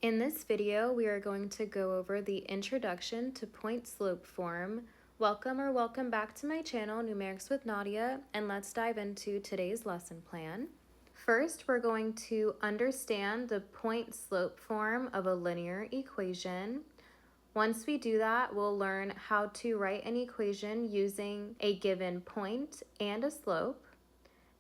In this video, we are going to go over the introduction to point-slope form. Welcome back to my channel, Numerics with Nadia, and let's dive into today's lesson plan. First, we're going to understand the point-slope form of a linear equation. Once we do that, we'll learn how to write an equation using a given point and a slope.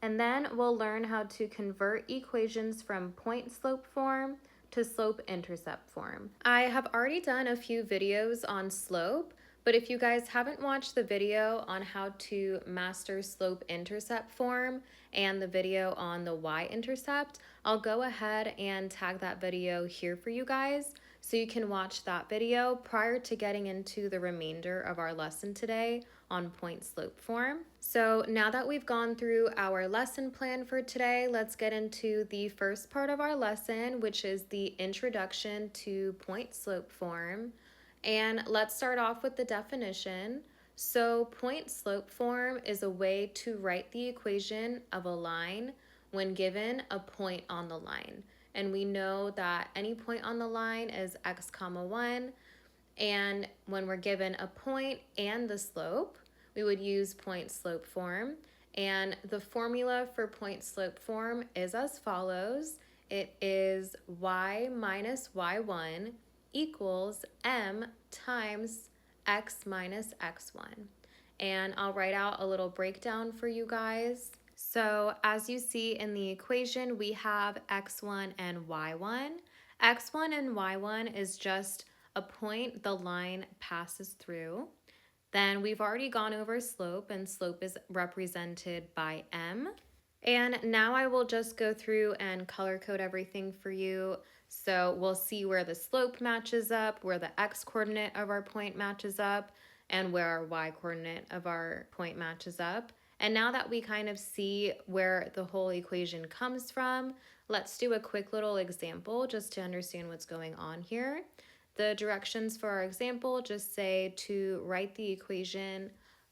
And then we'll learn how to convert equations from point-slope form to slope-intercept form. I have already done a few videos on slope, but if you guys haven't watched the video on how to master slope-intercept form and the video on the y-intercept, I'll go ahead and tag that video here for you guys so you can watch that video prior to getting into the remainder of our lesson today on point-slope form. So now that we've gone through our lesson plan for today, let's get into the first part of our lesson, which is the introduction to point-slope form. And let's start off with the definition. So point-slope form is a way to write the equation of a line when given a point on the line. And we know that any point on the line is x comma 1. And when we're given a point and the slope, we would use point-slope form. And the formula for point-slope form is as follows. It is y minus y1 equals m times x minus x1. And I'll write out a little breakdown for you guys. So as you see in the equation, we have x1 and y1. x1 and y1 is just a point the line passes through. Then we've already gone over slope, and slope is represented by m. And now I will just go through and color code everything for you. So we'll see where the slope matches up, where the x coordinate of our point matches up, and where our y coordinate of our point matches up. And now that we kind of see where the whole equation comes from, let's do a quick little example just to understand what's going on here. The directions for our example just say to write the equation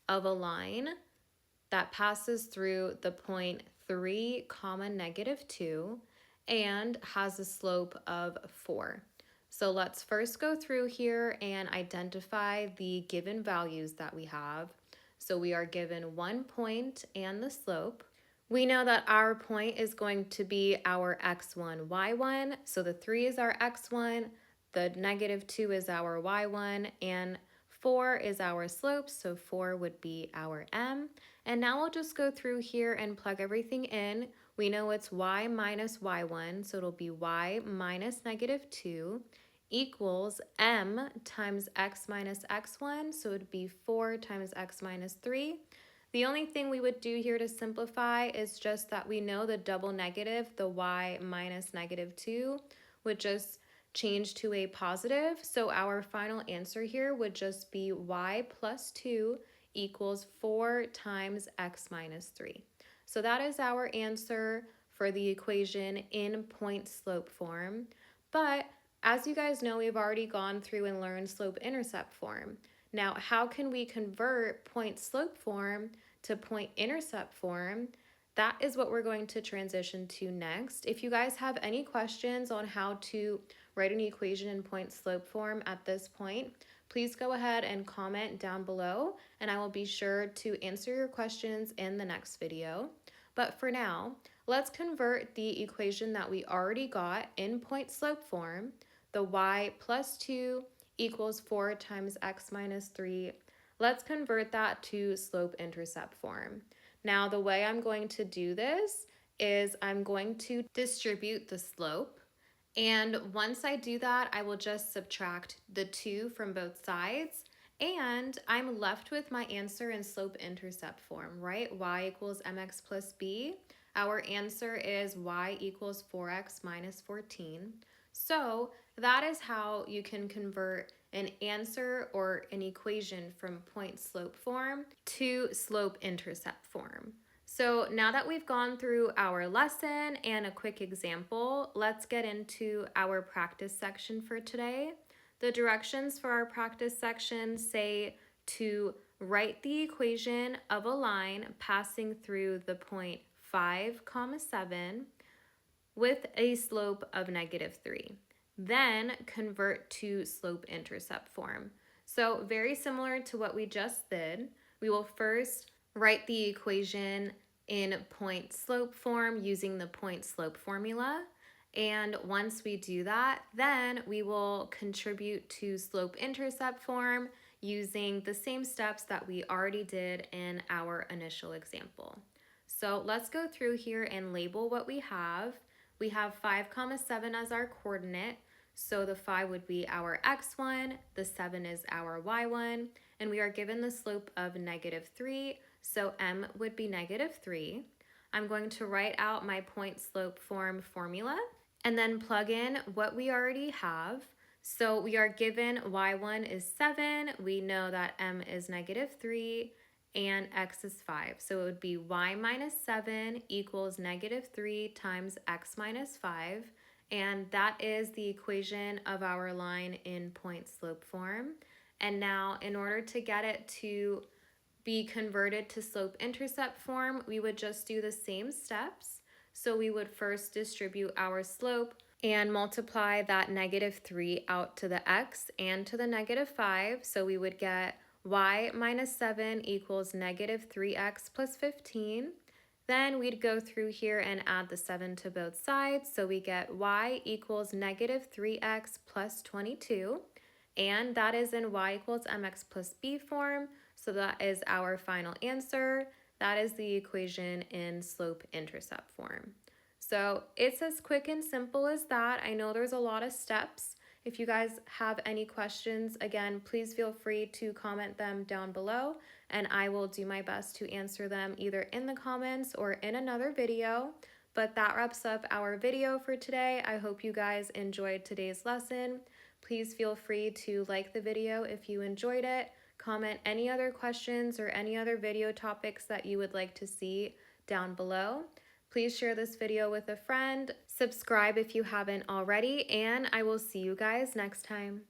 of a line that passes through the point 3 comma negative 2 and has a slope of 4. So let's first go through here and identify the given values that we have. So we are given 1 point and the slope. We know that our point is going to be our x1, y1. So the 3 is our x1, the negative 2 is our y1, and 4 is our slope, so 4 would be our m. And now we'll just go through here and plug everything in. We know it's y minus y1, so it'll be y minus negative 2 equals m times x minus x1, so it would be 4 times x minus 3. The only thing we would do here to simplify is just that we know the double negative, the y minus negative 2, would just change to a positive. So our final answer here would just be y plus 2 equals 4 times x minus 3. So that is our answer for the equation in point-slope form. But as you guys know, we've already gone through and learned slope-intercept form. Now, how can we convert point-slope form to point-intercept form? That is what we're going to transition to next. If you guys have any questions on how to write an equation in point-slope form at this point, please go ahead and comment down below, and I will be sure to answer your questions in the next video. But for now, let's convert the equation that we already got in point-slope form, the y plus 2 equals 4 times x minus 3. Let's convert that to slope-intercept form. Now, the way I'm going to do this is I'm going to distribute the slope. And once I do that, I will just subtract the 2 from both sides. And I'm left with my answer in slope-intercept form, right? Y equals mx plus b. Our answer is y equals 4x minus 14. So that is how you can convert an answer or an equation from point-slope form to slope-intercept form. So now that we've gone through our lesson and a quick example, let's get into our practice section for today. The directions for our practice section say to write the equation of a line passing through the point 5, 7 with a slope of negative 3. then convert to slope-intercept form. So very similar to what we just did, we will first write the equation in point-slope form using the point-slope formula. And once we do that, then we will contribute to slope-intercept form using the same steps that we already did in our initial example. So let's go through here and label what we have. We have 5, 7 as our coordinate. So the 5 would be our x1, the 7 is our y1, and we are given the slope of -3, so m would be -3. I'm going to write out my point slope form formula and then plug in what we already have. So we are given y1 is 7, we know that m is -3, and x is 5. So it would be y minus 7 equals -3 times x minus 5. And that is the equation of our line in point slope form. And now in order to get it to be converted to slope-intercept form, we would just do the same steps. So we would first distribute our slope and multiply that -3 out to the x and to the -5. So we would get y minus 7 equals -3x plus 15. Then we'd go through here and add the 7 to both sides. So we get y equals -3x plus 22. And that is in y equals mx plus b form. So that is our final answer. That is the equation in slope-intercept form. So it's as quick and simple as that. I know there's a lot of steps. If you guys have any questions, again, please feel free to comment them down below, and I will do my best to answer them either in the comments or in another video. But that wraps up our video for today. I hope you guys enjoyed today's lesson. Please feel free to like the video if you enjoyed it. Comment any other questions or any other video topics that you would like to see down below. Please share this video with a friend, subscribe if you haven't already, and I will see you guys next time.